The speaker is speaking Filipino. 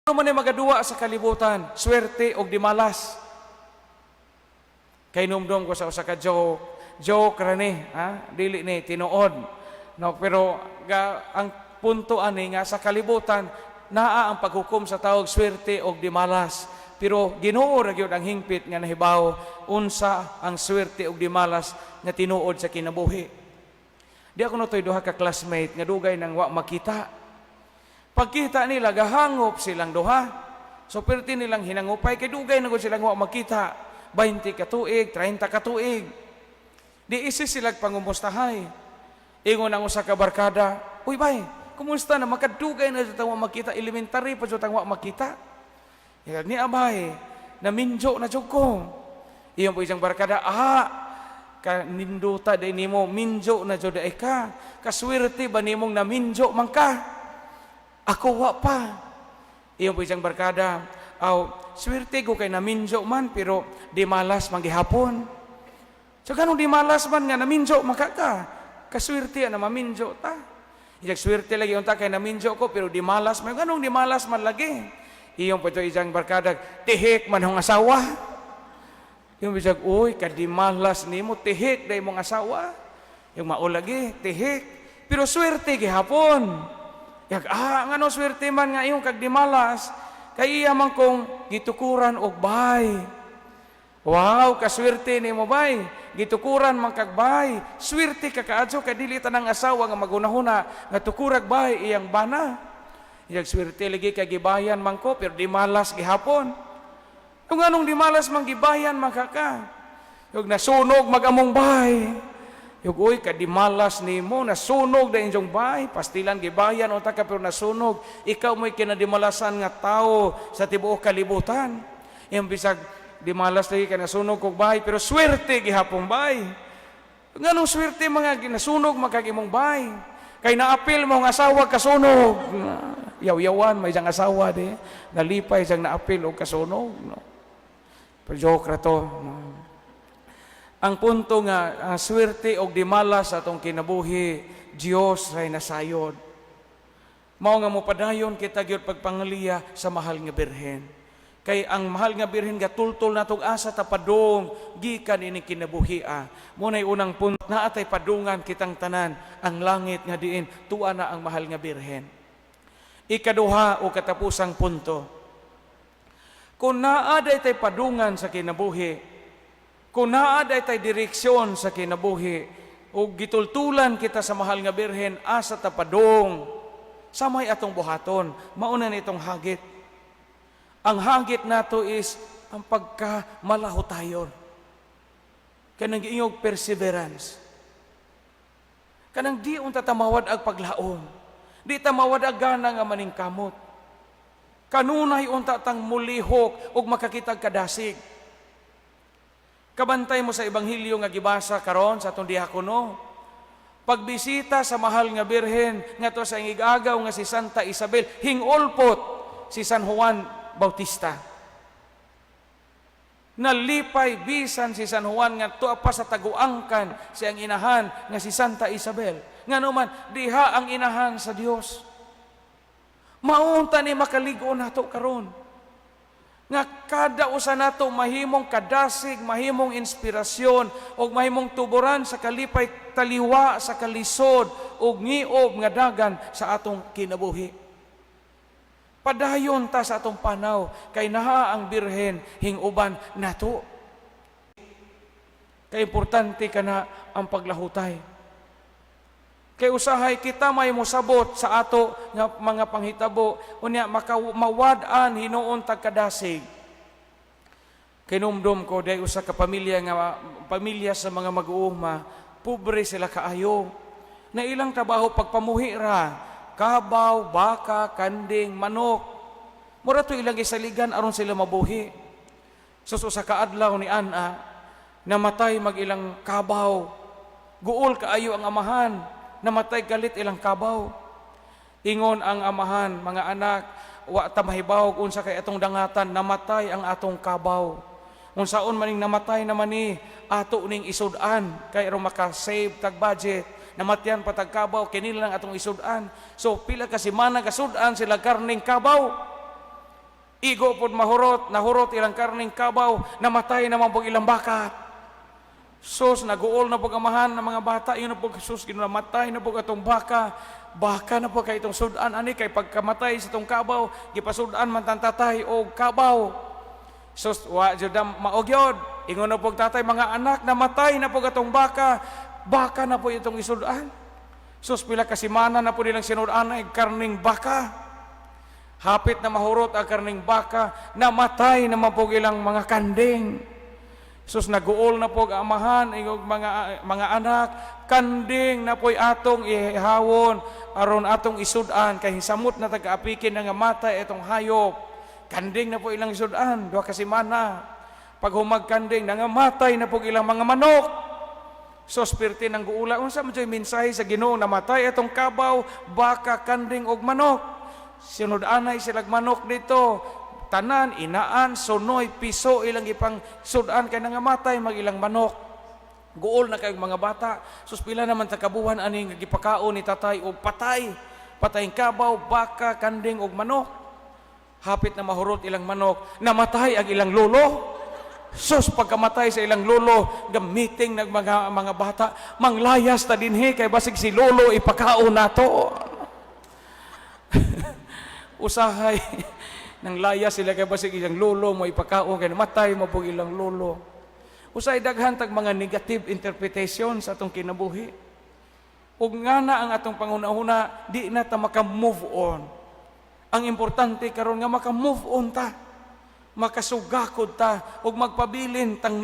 Ano man ay magaduwa sa kalibutan, swerte o dimalas. Kay numdum ko sa usa ka joke rani, dili ni tinuod. No, pero ang punto ani nga sa kalibutan naa ang paghukom sa tawag swerte o dimalas. Pero Ginoo ra gyud ang hingpit nga nahibaw unsa ang swerte o dimalas nga tinuod sa kinabuhi. Di ako notoy duha ka classmate nga dugay nang wa makita. Pagkita nila gahangop silang duha. So perti nilang hinangupay kay dugay na gud silang wa makita. 20 ka tuig, 30 ka tuig. Di isi sila pangumustahay. Ingon ang usa ka barkada, "Uy bay, kumusta na makadugay na jud wa makita, elementary pa jud wa makita." Ni abay, naminjo na jud ko. Iyon po isang barkada, kaninduta day nimo, minjo na jud ay ka. Kaswerte ba nimong naminjo man ka? Ako wa pa. Iyon po isang barkada, swerte ko kay naminjo man, pero di malas man gihapon. So ganun di malas man nga naminjo man ka. Kaswerte na maminjo ta. Iyag swerte lagi unta kay naminjo ko, pero di malas man. Ganun di malas man lagi. Iyong po ito isang barkada, tihik man hong asawa. Yung bisag, uy, kadimalas ni mo, tihik day mong asawa. Yung maulagi, tihik. Pero swerte gihapon. Yang, ngano swerte man nga iyong kagdimalas, kay iya man kong gitukuran og bay. Wow, kaswerte ni mo bay. Gitukuran man kag bay. Swerte ka kaadso, kadili tanang asawa nga magunahuna, nga tukurag bay iyang bana. Iyag swerte lagi kay gibayan man ko, pero di malas gihapon. Yung anong di malas man gibayan makaka. Yung nasunog magamong bay. Yung uy, ka di malas ni mo, nasunog na inyong bay. Pastilan gibayan, unta ka pero nasunog. Ikaw mo'y kinadimalasan nga tao sa tibuok kalibutan. Yung bisag, di malas lagi ka nasunog kong bay, pero swerte gihapong bay. Yung anong swerte mga nasunog magkagimong bay. Kay naapil mo ang asawa kasunog. Yaw-yawan, may isang asawa di. Nalipay isang naapil o kasunog. No? Pero joke ra to. No? Ang punto nga, swerte o dimalas sa atong kinabuhi, Diyos ray nasayod. Mao nga mo padayon kita gyud pagpangaliya sa mahal nga birhen. Kay ang mahal nga birhen gatultol natong asa ta padung gikan ini kinabuhia. Munay unang punto na atay padungan kitang tanan ang langit nga diin tuwa na ang mahal nga birhen. Ikaduha o katapusang punto. Kung naaday tay padungan sa kinabuhi, kung naaday tay direksyon sa kinabuhi, o gitultulan kita sa mahal nga birhen asa ta padung, samay atong buhaton, mauna nitong hagit. Ang hagit nato is ang pagkamalahutayon. Kanang giingog perseverance. Kanang di unta tamawad ag paglaom. Di tamawad ag gana nga maningkamot. Kanunay unta tang mulihok ug makakitag kadasig. Kabantay mo sa ebanghelyo nga gibasa karon sa atong diakono. Pagbisita sa mahal nga birhen ngadto sa ingigagaw nga si Santa Isabel, hingolpot si San Juan Bautista. Nalipay bisan si San Juan nga tuwa pa sa taguangkan siyang inahan nga si Santa Isabel. Ngano man diha ang inahan sa Dios. Maunta ni makaligo nato karon. Nga kada usa nato mahimong kadasig, mahimong inspirasyon ug mahimong tuburan sa kalipay taliwa sa kalisod ug ngiob nga dagan sa atong kinabuhi. Padayon ta sa atong panaw kay naha ang birhen hinguban nato. Kay importante kana ang paglahutay. Kay usahay kita may mosabot sa ato nga mga panghitabo unya mawad-an hinuon tagkadasig. Kinumdum ko day usa ka pamilya sa mga mag-uuma, pobre sila kaayo. Na ilang trabaho pagpamuhi ra, kabaw, baka, kanding, manok. Mura to ilang isaligan aron sila mabuhi. So sa kaadlaw ni Ana, namatay mag-ilang kabaw. Guol kaayo ang amahan, namatay galit ilang kabaw. Ingon ang amahan, mga anak, wa ta mahibaw unsa kay atong dangatan, namatay ang atong kabaw. Unsaon maning namatay naman ni ato ning isudan kay aron maka-save tag budget. Namatyan patag kabaw, kinila lang atong isudan. So, pila ka semana kasudan sila karning kabaw. Igo pod mahurot, nahurot ilang karning kabaw, namatay naman pog ilang baka. Sus, naguol na pog amahan ng mga bata, yun na pog sus, namatay na pog atong baka. Baka na po kay itong sudan ani kay pagkamatay sa itong kabaw, gipasudan man tan tatay o kabaw. Sus, wa jud maogyod. Ingon na pog tatay, mga anak, namatay na pog atong baka. Baka na po itong isudan. Sus, pila ka semana na po nilang sinudan ay karning baka. Hapit na mahurot ang karning baka, namatay na mapog ilang mga kanding. Sus, naguol na pog amahan, ingog mga anak, kanding na po'y atong ihawon, aron atong isudan, kay samot na taga-apikin na nga matay itong hayop. Kanding na po ilang isudan, 2 ka semana. Pag humagkanding, nangamatay na po ilang mga manok. Sus, pirti ng guula, unsa man dyan mensahe sa Ginoo, namatay itong kabaw, baka, kanding og manok. Sinudanay silag manok dito, tanan, inaan, sunoy, piso, ilang ipang sudan kay nangamatay, mag ilang manok. Guol na kayong mga bata. Sus, pila naman takabuhan aning gipakaon ni tatay o patay. Patayng kabaw, baka, kanding og manok. Hapit na mahurot ilang manok, namatay ang ilang lolo. Sus, pagkamatay sa ilang lolo, gamiting ng mga bata, manglayas ta dinhi kay basig si lolo ipakaon nato. Usahay nang laya sila kay basig ilang lolo mo ipakaon kay namatay mo pug ilang lolo. Usay daghan tag mga negative interpretation sa atong kinabuhi. Ug nga na ang atong pangunahuna, di na ta maka-move on. Ang importante karon nga maka-move on ta, makasugakod ta ug magpabilin tang